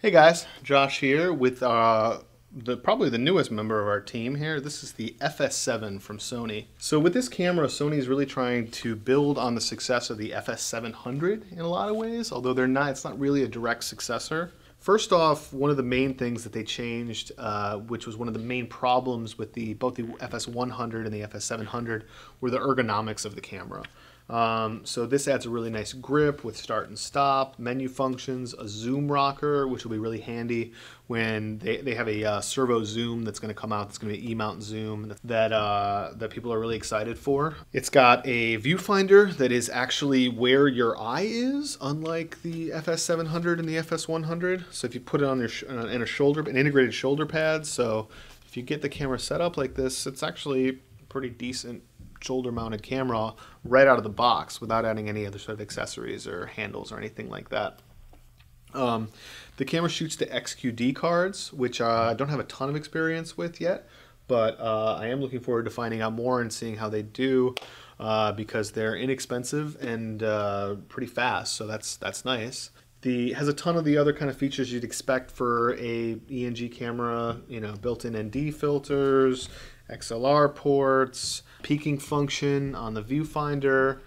Hey guys, Josh here with probably the newest member of our team here. This is the FS7 from Sony. So with this camera, Sony is really trying to build on the success of the FS700 in a lot of ways, although it's not really a direct successor. First off, one of the main things that they changed, which was one of the main problems with both the FS100 and the FS700, were the ergonomics of the camera. So this adds a really nice grip with start and stop, menu functions, a zoom rocker, which will be really handy when they have a servo zoom that's going to come out. That's going to be an E-mount zoom that people are really excited for. It's got a viewfinder that is actually where your eye is, unlike the FS700 and the FS100. So if you put it on an integrated shoulder pad, so if you get the camera set up like this, it's actually pretty decent shoulder mounted camera right out of the box without adding any other sort of accessories or handles or anything like that. The camera shoots to XQD cards, which I don't have a ton of experience with yet, but I am looking forward to finding out more and seeing how they do because they're inexpensive and pretty fast, so that's nice. Has a ton of the other kind of features you'd expect for a ENG camera, built-in ND filters, XLR ports, peaking function on the viewfinder.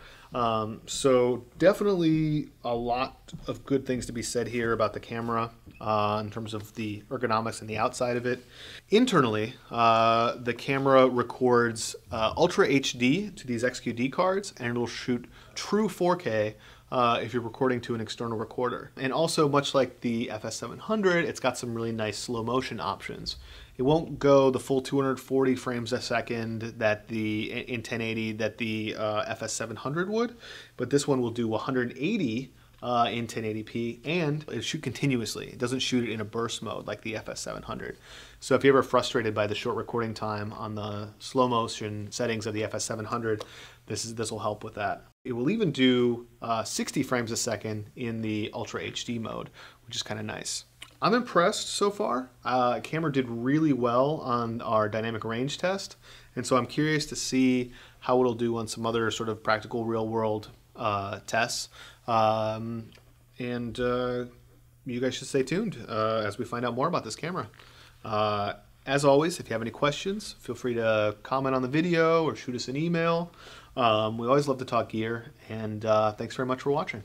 So definitely a lot of good things to be said here about the camera in terms of the ergonomics and the outside of it. Internally, the camera records Ultra HD to these XQD cards, and it'll shoot true 4K if you're recording to an external recorder. And also, much like the FS700, it's got some really nice slow motion options. It won't go the full 240 frames a second in 1080 that the FS700 would, but this one will do 180 in 1080p, and it'll shoot continuously. It doesn't shoot it in a burst mode like the FS700. So if you're ever frustrated by the short recording time on the slow motion settings of the FS700, this will help with that. It will even do 60 frames a second in the Ultra HD mode, which is kind of nice. I'm impressed so far. Camera did really well on our dynamic range test, and so I'm curious to see how it'll do on some other sort of practical real-world tests. You guys should stay tuned as we find out more about this camera. As always, if you have any questions, feel free to comment on the video or shoot us an email. We always love to talk gear, and thanks very much for watching.